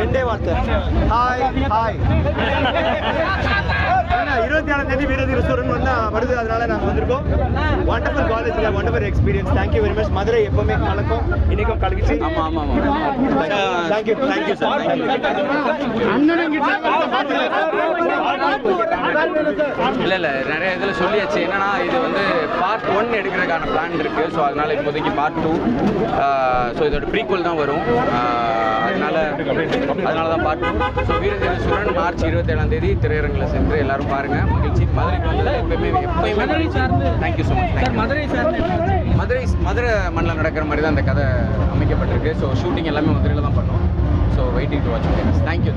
ரெண்டே வார்த்தை hi hi. 26ஆம் தேதி வீரதீர சூரன் வருது, அதனால நாங்கள் வந்திருக்கோம். வண்டர்ஃபுல் காலேஜில் wonderful experience. Thank you very much. Madurai எப்பவுமே கலக்கும், இன்னைக்கும் கலக்கிச்சு. Thank you sir. இல்லை நிறைய இதில் சொல்லியாச்சு. என்னன்னா இது வந்து பார்ட் 1 எடுக்கிறதுக்கான பிளான் இருக்குது. ஸோ அதனால் இப்போதைக்கு பார்ட் 2, ஸோ இதோட ப்ரீக்வல் தான் வரும். அதனால தான் பார்ட் 2. ஸோ வீரதீர சூரன் மார்ச் 27ஆம் தேதி திரையரங்கில் சென்று எல்லாரும் பாருங்கள். மகிழ்ச்சி. மதுரைக்கு வந்து எப்பயுமே தேங்க்யூ ஸோ மச். மதுரை மண்ணில் நடக்கிற மாதிரி தான் அந்த கதை அமைக்கப்பட்டிருக்கு. ஸோ ஷூட்டிங் எல்லாமே மதுரையில் தான் பண்ணோம். So waiting to watch. Thank you.